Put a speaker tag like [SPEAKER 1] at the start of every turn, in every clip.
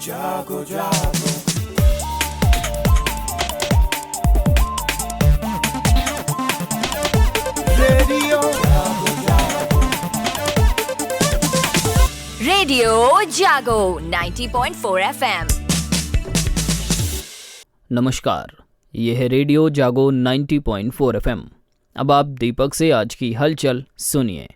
[SPEAKER 1] जागो जागो रेडियो जागो जागो
[SPEAKER 2] रेडियो जागो 90.4 FM।
[SPEAKER 3] नमस्कार, यह है रेडियो जागो 90.4 FM। अब आप दीपक से आज की हलचल सुनिए।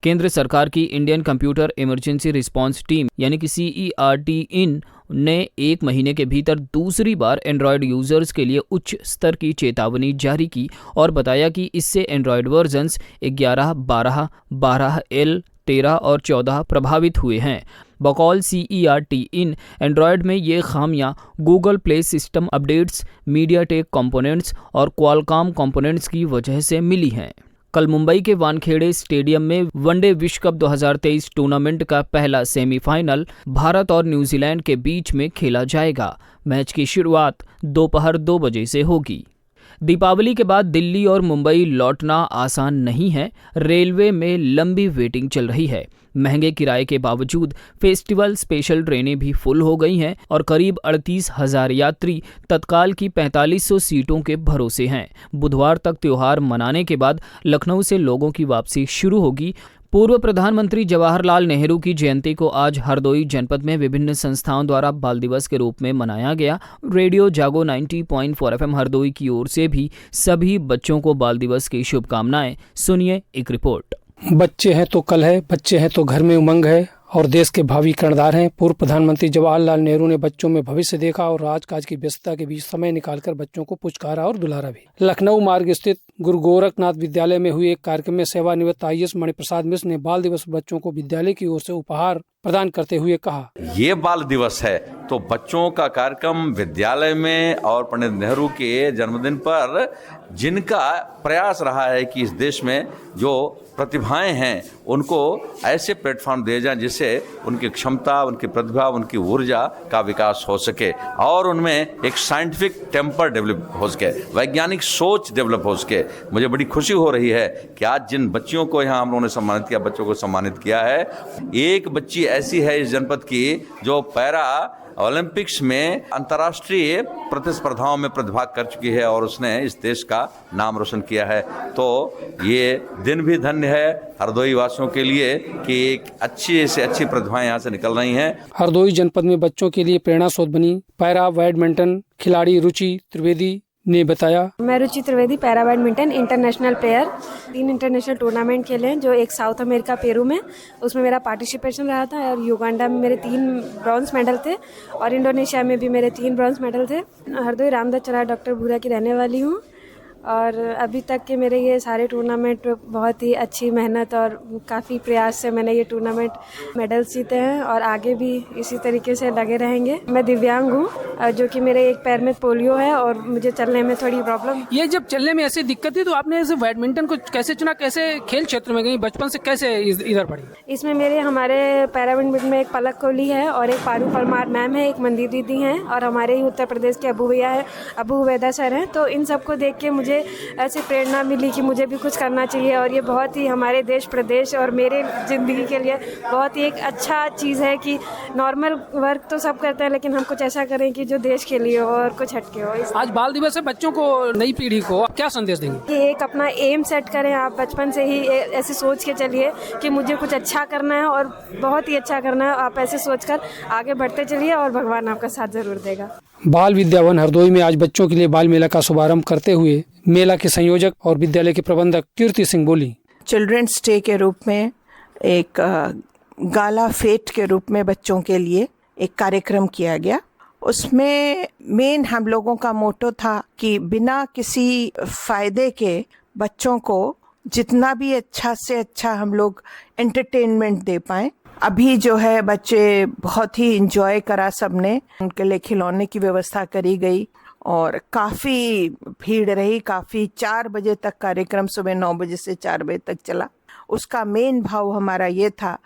[SPEAKER 3] केंद्र सरकार की Indian computer emergency response team यानी कि CERT-IN ने 1 महीने के भीतर दूसरी बार एंड्रॉयड यूजर्स के लिए उच्च स्तर की चेतावनी जारी की और बताया कि इससे एंड्रॉयड वर्जन्स 11, 12, 12L, 13 और 14 प्रभावित हुए हैं। बकौल CERT-IN एंड्रॉयड में ये खामियां Google play system updates, MediaTek components और क्वालकॉम कंपोनेंट्स की वजह से मिली हैं। कल मुंबई के वानखेड़े स्टेडियम में वनडे विश्व कप 2023 टूर्नामेंट का पहला सेमीफाइनल भारत और न्यूजीलैंड के बीच में खेला जाएगा। मैच की शुरुआत दोपहर 2 बजे से होगी। दीपावली के बाद दिल्ली और मुंबई लौटना आसान नहीं है। रेलवे में लंबी वेटिंग चल रही है। महंगे किराए के बावजूद फेस्टिवल स्पेशल ट्रेनें भी फुल हो गई हैं और करीब 38,000 यात्री तत्काल की 4500 सीटों के भरोसे हैं। बुधवार तक त्योहार मनाने के बाद लखनऊ से लोगों की वापसी शुरू होगी। पूर्व प्रधानमंत्री जवाहरलाल नेहरू की जयंती को आज हरदोई जनपद में विभिन्न संस्थाओं द्वारा बाल दिवस के रूप में मनाया गया। रेडियो जागो 90.4 FM हरदोई की ओर से भी सभी बच्चों को बाल दिवस की शुभकामनाएं। सुनिए एक रिपोर्ट।
[SPEAKER 4] बच्चे हैं तो कल है, बच्चे हैं तो घर में उमंग है और देश के भावी कर्णधार हैं। पूर्व प्रधानमंत्री जवाहरलाल नेहरू ने बच्चों में भविष्य देखा और राजकाज की व्यस्तता के बीच समय निकालकर बच्चों को पुचकारा और दुलारा भी। लखनऊ मार्ग स्थित गुरु गोरखनाथ विद्यालय में हुए एक कार्यक्रम में सेवानिवृत्त IAS मणिप्रसाद मिश्र ने बाल दिवस बच्चों को विद्यालय की ओर से उपहार प्रदान करते हुए कहा,
[SPEAKER 5] ये बाल दिवस है तो बच्चों का कार्यक्रम विद्यालय में और पंडित नेहरू के जन्मदिन पर जिनका प्रयास रहा है कि इस देश में जो प्रतिभाएं हैं उनको ऐसे प्लेटफॉर्म दिए जाएं जिससे उनकी क्षमता, उनकी प्रतिभा, उनकी ऊर्जा का विकास हो सके और उनमें एक साइंटिफिक टेम्पर डेवलप हो सके, वैज्ञानिक सोच डेवलप हो सके। मुझे बड़ी खुशी हो रही है कि आज जिन बच्चियों को यहाँ हम लोगों ने सम्मानित किया, बच्चों को सम्मानित किया है, एक बच्ची ऐसी है इस जनपद की जो पैरा ओलंपिक्स में अंतर्राष्ट्रीय प्रतिस्पर्धाओं में प्रतिभाग कर चुकी है और उसने इस देश का नाम रोशन किया है। तो ये दिन भी धन्य है हरदोई वासियों के लिए कि एक अच्छी से अच्छी प्रतिभाएं यहाँ से निकल रही हैं।
[SPEAKER 4] हरदोई जनपद में बच्चों के लिए प्रेरणा स्रोत बनी पैरा बैडमिंटन खिलाड़ी रुचि त्रिवेदी ने बताया,
[SPEAKER 6] मैं Ruchi Trivedi para badminton international player 3 international tournament खेले हैं, जो एक साउथ अमेरिका पेरू में, उसमें मेरा पार्टिसिपेशन रहा था और युगांडा में मेरे 3 ब्रॉन्ज मेडल थे और इंडोनेशिया में भी मेरे 3 ब्रॉन्ज मेडल थे। हरदोई रामदास चौराहा डॉक्टर भूरा की रहने वाली हूँ और अभी तक के मेरे ये सारे टूर्नामेंट बहुत ही अच्छी मेहनत और काफ़ी प्रयास से मैंने ये टूर्नामेंट मेडल्स जीते हैं और आगे भी इसी तरीके से लगे रहेंगे। मैं दिव्यांग हूँ जो कि मेरे एक पैर में पोलियो है और मुझे चलने में थोड़ी प्रॉब्लम।
[SPEAKER 4] ये जब चलने में ऐसी दिक्कत थी तो आपने ऐसे बैडमिंटन को कैसे चुना, कैसे खेल क्षेत्र में गई, बचपन से कैसे इधर पड़ी?
[SPEAKER 6] इसमें हमारे पैरा बैडमिंटन में एक पलक कोहली है और एक पारू परमार मैम है, एक मंदिर दीदी हैं और हमारे ही उत्तर प्रदेश के अबू भैया है, अबू वेदा सर हैं। तो इन सबको देख के मुझे ऐसी प्रेरणा मिली कि मुझे भी कुछ करना चाहिए और ये बहुत ही हमारे देश प्रदेश और मेरे ज़िंदगी के लिए बहुत ही एक अच्छा चीज़ है कि नॉर्मल वर्क तो सब करते हैं लेकिन हम कुछ ऐसा करें कि जो देश के लिए हो और कुछ हटके हो।
[SPEAKER 4] आज बाल दिवस है, बच्चों को, नई पीढ़ी को क्या संदेश देंगे?
[SPEAKER 6] कि एक अपना एम सेट करें, आप बचपन से ही ऐसे सोच के चलिए कि मुझे कुछ अच्छा करना है और बहुत ही अच्छा करना है। आप ऐसे सोचकर आगे बढ़ते चलिए और भगवान आपका साथ जरूर देगा।
[SPEAKER 4] बाल विद्यावन हरदोई में आज बच्चों के लिए बाल मेला का शुभारंभ करते हुए मेला के संयोजक और विद्यालय के प्रबंधक कीर्ति सिंह बोली,
[SPEAKER 7] चिल्ड्रंस डे के रूप में एक गाला फेट के रूप में बच्चों के लिए एक कार्यक्रम किया गया। उसमें मेन हम लोगों का मोटो था कि बिना किसी फायदे के बच्चों को जितना भी अच्छा से अच्छा हम लोग एंटरटेनमेंट दे पाएं। अभी जो है बच्चे बहुत ही इंजॉय करा सबने, उनके लिए खिलौने की व्यवस्था करी गई और काफ़ी भीड़ रही। काफ़ी 4 बजे तक कार्यक्रम, सुबह 9 बजे से 4 बजे तक चला। उसका मेन भाव हमारा ये था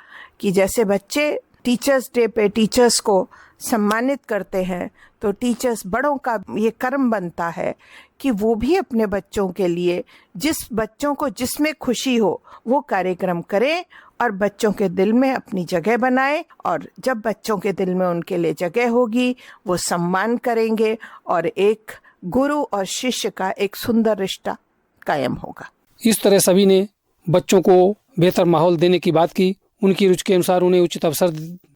[SPEAKER 7] कि जैसे बच्चे टीचर्स डे पे टीचर्स को सम्मानित करते हैं तो टीचर्स बड़ों का ये कर्म बनता है कि वो भी अपने बच्चों के लिए जिस बच्चों को जिसमें खुशी हो वो कार्यक्रम करें और बच्चों के दिल में अपनी जगह बनाए, और जब बच्चों के दिल में उनके लिए जगह होगी वो सम्मान करेंगे और एक गुरु और शिष्य का एक सुंदर रिश्ता कायम होगा।
[SPEAKER 4] इस तरह सभी ने बच्चों को बेहतर माहौल देने की बात की। उनकी रुचि के अनुसार उन्हें उचित अवसर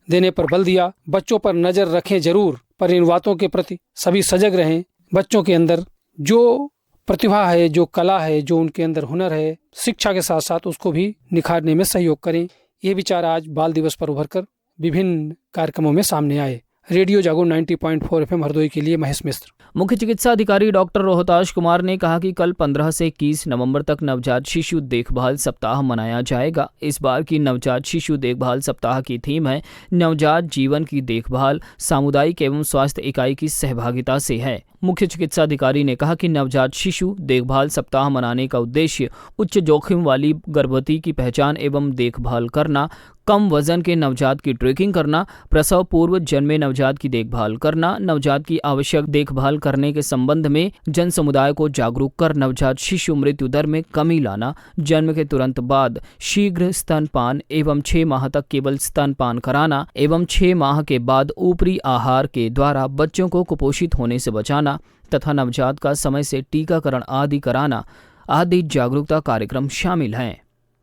[SPEAKER 4] देने पर बल दिया। बच्चों पर नजर रखें जरूर, पर इन बातों के प्रति सभी सजग रहें। बच्चों के अंदर जो प्रतिभा है, जो कला है, जो उनके अंदर हुनर है, शिक्षा के साथ साथ उसको भी निखारने में सहयोग करें। ये विचार आज बाल दिवस पर उभरकर विभिन्न कार्यक्रमों में सामने आए। रेडियो जागो 90.4 FM हरदोई के लिए महेश मिश्र।
[SPEAKER 3] मुख्य चिकित्सा अधिकारी डॉक्टर रोहताश कुमार ने कहा कि कल 15 से 21 नवंबर तक नवजात शिशु देखभाल सप्ताह मनाया जाएगा। इस बार की नवजात शिशु देखभाल सप्ताह की थीम है नवजात जीवन की देखभाल, सामुदायिक एवं स्वास्थ्य इकाई की सहभागिता से है। मुख्य चिकित्सा अधिकारी ने कहा कि नवजात शिशु देखभाल सप्ताह मनाने का उद्देश्य उच्च जोखिम वाली गर्भवती की पहचान एवं देखभाल करना, कम वजन के नवजात की ट्रैकिंग करना, प्रसव पूर्व जन्मे नवजात की देखभाल करना, नवजात की आवश्यक देखभाल करने के संबंध में जन समुदाय को जागरूक कर नवजात शिशु मृत्यु दर में कमी लाना, जन्म के तुरंत बाद शीघ्र स्तनपान एवं 6 माह तक केवल स्तनपान कराना एवं 6 माह के बाद ऊपरी आहार के द्वारा बच्चों को कुपोषित होने से बचाना तथा नवजात का समय से टीकाकरण आदि कराना आदि जागरूकता कार्यक्रम शामिल हैं।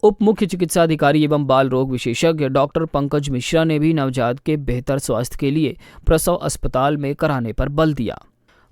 [SPEAKER 3] उप मुख्य चिकित्सा अधिकारी एवं बाल रोग विशेषज्ञ डॉक्टर पंकज मिश्रा ने भी नवजात के बेहतर स्वास्थ्य के लिए प्रसव अस्पताल में कराने पर बल दिया।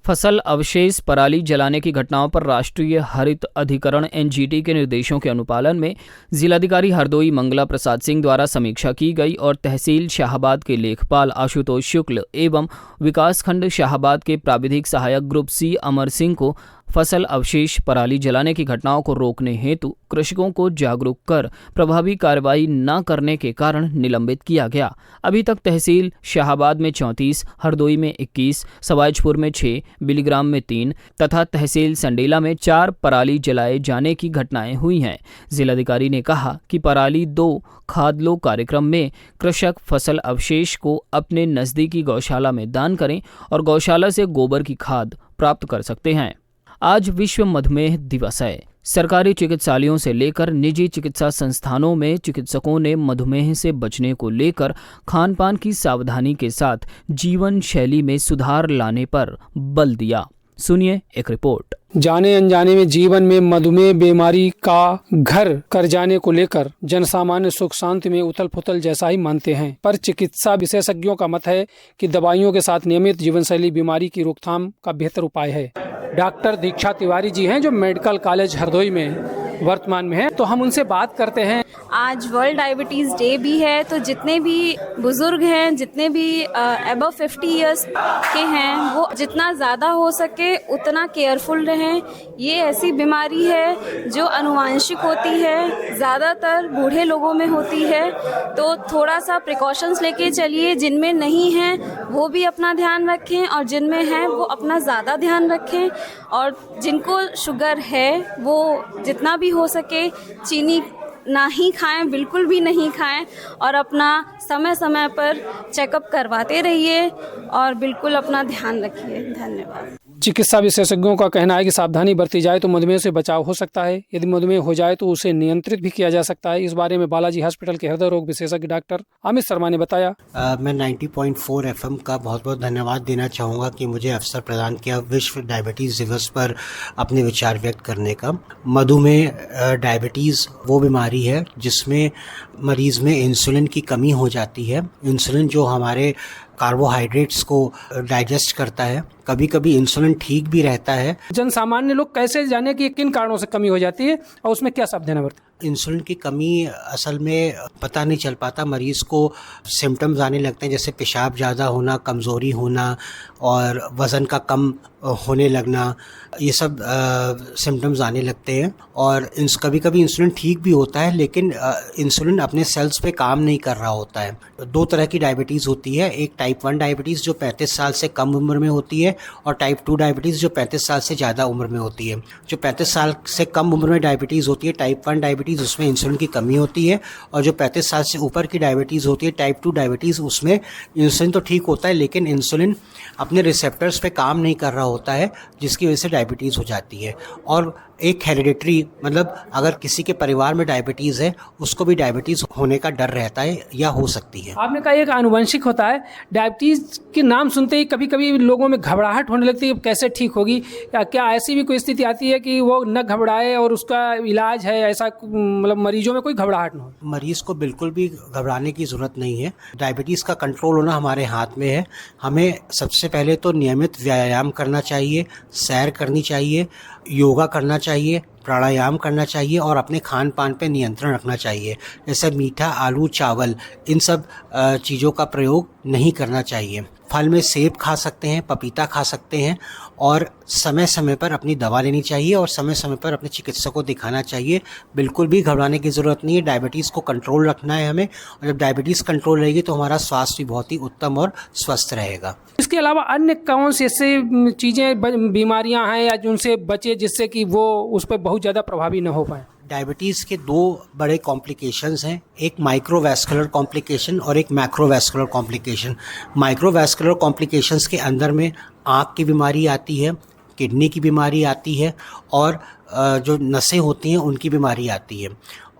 [SPEAKER 3] फसल अवशेष पराली जलाने की घटनाओं पर राष्ट्रीय हरित अधिकरण एनजीटी के निर्देशों के अनुपालन में जिलाधिकारी हरदोई मंगला प्रसाद सिंह द्वारा समीक्षा की गई और तहसील शाहाबाद के लेखपाल आशुतोष शुक्ल एवं विकासखंड शाहाबाद के प्राविधिक सहायक ग्रुप सी अमर सिंह को फसल अवशेष पराली जलाने की घटनाओं को रोकने हेतु कृषकों को जागरूक कर प्रभावी कार्रवाई न करने के कारण निलंबित किया गया। अभी तक तहसील शाहाबाद में 34, हरदोई में 21, सवाईजपुर में 6, बिलीग्राम में 3 तथा तहसील संडेला में 4 पराली जलाए जाने की घटनाएं हुई हैं। जिलाधिकारी ने कहा कि पराली 2 खाद लो कार्यक्रम में कृषक फसल अवशेष को अपने नजदीकी गौशाला में दान करें और गौशाला से गोबर की खाद प्राप्त कर सकते हैं। आज विश्व मधुमेह दिवस है। सरकारी चिकित्सालयों से लेकर निजी चिकित्सा संस्थानों में चिकित्सकों ने मधुमेह से बचने को लेकर खान पान की सावधानी के साथ जीवन शैली में सुधार लाने पर बल दिया। सुनिए एक रिपोर्ट।
[SPEAKER 4] जाने अनजाने में जीवन में मधुमेह बीमारी का घर कर जाने को लेकर जनसामान्य सुख शांति में उथल पुथल जैसा ही मानते हैं, पर चिकित्सा विशेषज्ञों का मत है कि दवाइयों के साथ नियमित जीवनशैली बीमारी की रोकथाम का बेहतर उपाय है। डॉक्टर दीक्षा तिवारी जी हैं जो मेडिकल कॉलेज हरदोई में वर्तमान में है, तो हम उनसे बात करते हैं।
[SPEAKER 8] आज वर्ल्ड डायबिटीज़ डे भी है, तो जितने भी बुजुर्ग हैं, जितने भी अबव 50 इयर्स के हैं, वो जितना ज़्यादा हो सके उतना केयरफुल रहें। ये ऐसी बीमारी है जो आनुवांशिक होती है, ज़्यादातर बूढ़े लोगों में होती है, तो थोड़ा सा प्रिकॉशंस लेके चलिए। जिनमें नहीं है वो भी अपना ध्यान रखें और जिनमें है वो अपना ज़्यादा ध्यान रखें। और जिनको शुगर है वो जितना भी हो सके चीनी ना ही खाएं, बिल्कुल भी नहीं खाएं, और अपना समय समय पर चेकअप करवाते रहिए और बिल्कुल अपना ध्यान रखिए। धन्यवाद।
[SPEAKER 4] चिकित्सा विशेषज्ञों का कहना है कि सावधानी बरती जाए तो मधुमेह से बचाव हो सकता है। यदि मधुमेह हो जाए तो उसे नियंत्रित भी किया जा सकता है। इस बारे में बालाजी हॉस्पिटल के हृदय रोग विशेषज्ञ डॉक्टर अमित शर्मा ने बताया।
[SPEAKER 9] मैं 90.4 FM का बहुत बहुत धन्यवाद देना चाहूँगा कि मुझे अवसर प्रदान किया विश्व डायबिटीज़ दिवस पर अपने विचार व्यक्त करने का। मधुमेह डायबिटीज़ वो बीमारी है जिसमें मरीज में इंसुलिन की कमी हो जाती है। इंसुलिन जो हमारे कार्बोहाइड्रेट्स को डाइजेस्ट करता है, कभी कभी इंसुलिन ठीक भी रहता है।
[SPEAKER 4] जन सामान्य लोग कैसे जाने कि किन कारणों से कमी हो जाती है और उसमें क्या सावधानी बरतें?
[SPEAKER 9] इंसुलिन की कमी असल में पता नहीं चल पाता। मरीज को सिम्टम्स आने लगते हैं जैसे पेशाब ज़्यादा होना, कमज़ोरी होना और वज़न का कम होने लगना, ये सब सिम्टम्स आने लगते हैं। और कभी कभी इंसुलिन ठीक भी होता है लेकिन इंसुलिन अपने सेल्स पे काम नहीं कर रहा होता है। 2 तरह की डायबिटीज़ होती है, एक टाइप 1 डायबिटीज़ जो 35 साल से कम उम्र में होती है और टाइप 2 डायबिटीज़ जो 35 साल से ज़्यादा उम्र में होती है। जो 35 साल से कम उम्र में डायबिटीज़ होती है, टाइप 1 डायबिटीज़, डायबिटीज़ उसमें इंसुलिन की कमी होती है, और जो 35 साल से ऊपर की डायबिटीज़ होती है टाइप 2 डायबिटीज़, उसमें इंसुलिन तो ठीक होता है लेकिन इंसुलिन अपने रिसेप्टर्स पे काम नहीं कर रहा होता है, जिसकी वजह से डायबिटीज़ हो जाती है। और एक हेरिडिटरी, मतलब अगर किसी के परिवार में डायबिटीज़ है उसको भी डायबिटीज़ होने का डर रहता है या हो सकती है।
[SPEAKER 4] आपने कहा एक आनुवंशिक होता है, डायबिटीज़ के नाम सुनते ही कभी कभी लोगों में घबराहट होने लगती है, कैसे ठीक होगी, या क्या ऐसी भी कोई स्थिति आती है कि वो न घबराए और उसका इलाज है, ऐसा मतलब मरीजों में कोई घबराहट न हो?
[SPEAKER 9] मरीज़ को बिल्कुल भी घबराने की ज़रूरत नहीं है। डायबिटीज़ का कंट्रोल होना हमारे हाथ में है। हमें सबसे पहले तो नियमित व्यायाम करना चाहिए, सैर करनी चाहिए, योगा करना चाहिए, प्राणायाम करना चाहिए और अपने खान पान पे नियंत्रण रखना चाहिए। जैसे मीठा, आलू, चावल, इन सब चीज़ों का प्रयोग नहीं करना चाहिए। फल में सेब खा सकते हैं, पपीता खा सकते हैं, और समय समय पर अपनी दवा लेनी चाहिए और समय समय पर अपने चिकित्सक को दिखाना चाहिए। बिल्कुल भी घबराने की ज़रूरत नहीं है। डायबिटीज़ को कंट्रोल रखना है हमें, और जब डायबिटीज़ कंट्रोल रहेगी तो हमारा स्वास्थ्य भी बहुत ही उत्तम और स्वस्थ रहेगा।
[SPEAKER 4] इसके अलावा अन्य कौन से ऐसे चीज़ें, बीमारियां हैं या जिनसे बचे जिससे कि वो उस पर बहुत ज़्यादा प्रभावी न हो पाए?
[SPEAKER 9] डायबिटीज़ के 2 बड़े कॉम्प्लिकेशंस हैं, एक माइक्रोवैस्कुलर कॉम्प्लिकेशन और एक मैक्रोवैस्कुलर कॉम्प्लिकेशन। माइक्रोवैस्कुलर कॉम्प्लिकेशंस के अंदर में आँख की बीमारी आती है, किडनी की बीमारी आती है, और जो नसें होती हैं उनकी बीमारी आती है।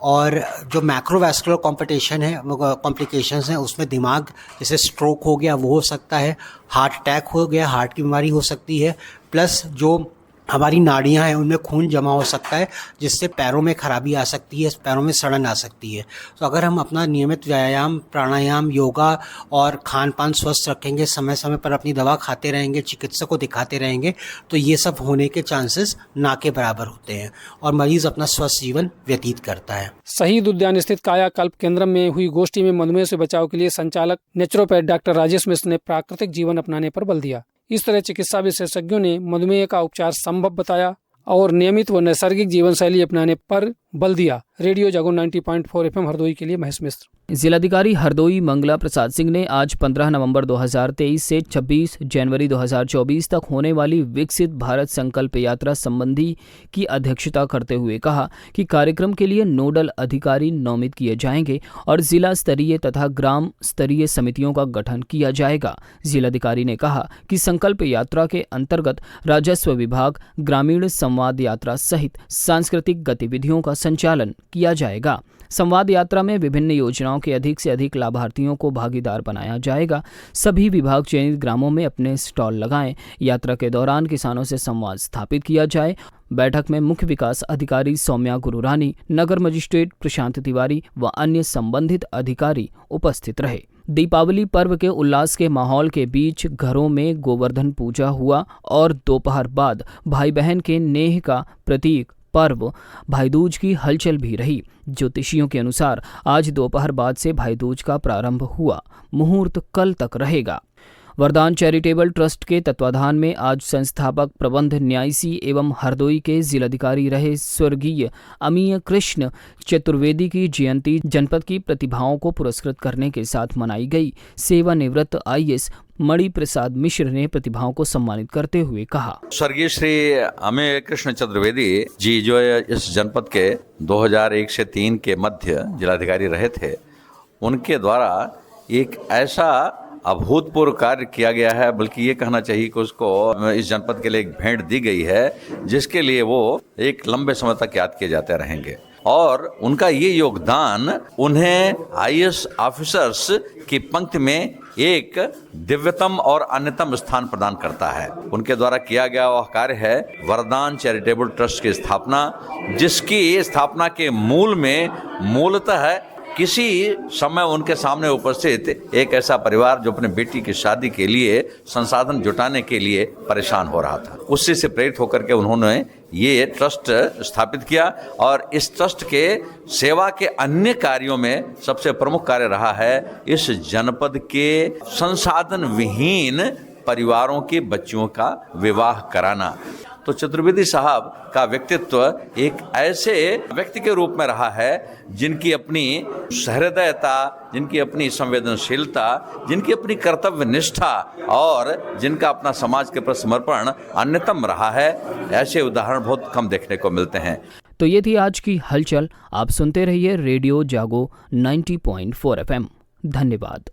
[SPEAKER 9] और जो मैक्रोवैस्कुलर कॉम्प्लिकेशंस हैं उसमें दिमाग, जैसे स्ट्रोक हो गया वो हो सकता है, हार्ट अटैक हो गया, हार्ट की बीमारी हो सकती है, प्लस जो हमारी नाड़ियां हैं उनमें खून जमा हो सकता है, जिससे पैरों में खराबी आ सकती है, पैरों में सड़न आ सकती है। तो अगर हम अपना नियमित व्यायाम, प्राणायाम, योगा और खान पान स्वस्थ रखेंगे, समय समय पर अपनी दवा खाते रहेंगे, चिकित्सक को दिखाते रहेंगे, तो ये सब होने के चांसेस ना के बराबर होते हैं और मरीज़ अपना स्वस्थ जीवन व्यतीत करता है।
[SPEAKER 4] शहीद उद्यान स्थित कायाकल्प केंद्र में हुई गोष्ठी में मधुमेह से बचाव के लिए संचालक नेचुरोपैथ डॉक्टर राजेश मिश्र ने प्राकृतिक जीवन अपनाने पर बल दिया। इस तरह चिकित्सा विशेषज्ञों ने मधुमेह का उपचार संभव बताया और नियमित व नैसर्गिक जीवन शैली अपनाने पर बल दिया। रेडियो जागो 90.4 FM हरदोई के लिए महेश मिश्र।
[SPEAKER 3] जिलाधिकारी हरदोई मंगला प्रसाद सिंह ने आज 15 नवंबर 2023 से 26 जनवरी 2024 तक होने वाली विकसित भारत संकल्प यात्रा संबंधी की अध्यक्षता करते हुए कहा कि कार्यक्रम के लिए नोडल अधिकारी नामित किए जाएंगे और जिला स्तरीय तथा ग्राम स्तरीय समितियों का गठन किया जाएगा। जिलाधिकारी ने कहा कि संकल्प यात्रा के अंतर्गत राजस्व विभाग, ग्रामीण संवाद यात्रा सहित सांस्कृतिक गतिविधियों का संचालन किया जाएगा। संवाद यात्रा में विभिन्न योजनाओं के अधिक से अधिक लाभार्थियों को भागीदार बनाया जाएगा। सभी विभाग चयनित ग्रामों में अपने स्टॉल लगाएं। यात्रा के दौरान किसानों से संवाद स्थापित किया जाए। बैठक में मुख्य विकास अधिकारी सौम्या गुरुरानी, नगर मजिस्ट्रेट प्रशांत तिवारी व अन्य संबंधित अधिकारी उपस्थित रहे। दीपावली पर्व के उल्लास के माहौल के बीच घरों में गोवर्धन पूजा हुआ और दोपहर बाद भाई बहन के नेह का प्रतीक पर्व भाईदूज की हलचल भी रही। ज्योतिषियों के अनुसार आज दोपहर बाद से भाईदूज का प्रारंभ हुआ। मुहूर्त कल तक रहेगा। वरदान चैरिटेबल ट्रस्ट के तत्वाधान में आज संस्थापक प्रबंध न्यासी एवं हरदोई के जिलाधिकारी रहे स्वर्गीय अमीय कृष्ण चतुर्वेदी की जयंती जनपद की प्रतिभाओं को पुरस्कृत करने के साथ मनाई गई। सेवानिवृत्त IAS मणि प्रसाद मिश्र ने प्रतिभाओं को सम्मानित करते हुए कहा,
[SPEAKER 5] स्वर्गीय श्री अमीय कृष्ण चतुर्वेदी जी जो इस जनपद के 2001 से 3 के मध्य जिलाधिकारी रहे थे, उनके द्वारा एक ऐसा अभूतपूर्व कार्य किया गया है, बल्कि ये कहना चाहिए कि उसको इस जनपद के लिए एक भेंट दी गई है, जिसके लिए वो एक लंबे समय तक याद किए जाते रहेंगे। और उनका ये योगदान उन्हें IAS ऑफिसर्स की पंक्ति में एक दिव्यतम और अन्यतम स्थान प्रदान करता है। उनके द्वारा किया गया वह कार्य है वरदान चैरिटेबल ट्रस्ट की स्थापना, जिसकी स्थापना के मूल में मूलतः किसी समय उनके सामने उपस्थित एक ऐसा परिवार जो अपने बेटी की शादी के लिए संसाधन जुटाने के लिए परेशान हो रहा था, उसी से प्रेरित होकर के उन्होंने ये ट्रस्ट स्थापित किया। और इस ट्रस्ट के सेवा के अन्य कार्यों में सबसे प्रमुख कार्य रहा है इस जनपद के संसाधन विहीन परिवारों के बच्चों का विवाह कराना। तो चतुर्वेदी साहब का व्यक्तित्व एक ऐसे व्यक्ति के रूप में रहा है जिनकी अपनी सहृदयता, जिनकी अपनी संवेदनशीलता, जिनकी अपनी कर्तव्य निष्ठा और जिनका अपना समाज के प्रति समर्पण अन्यतम रहा है। ऐसे उदाहरण बहुत कम देखने को मिलते हैं।
[SPEAKER 3] तो ये थी आज की हलचल। आप सुनते रहिए रेडियो जागो 90.4 FM। धन्यवाद।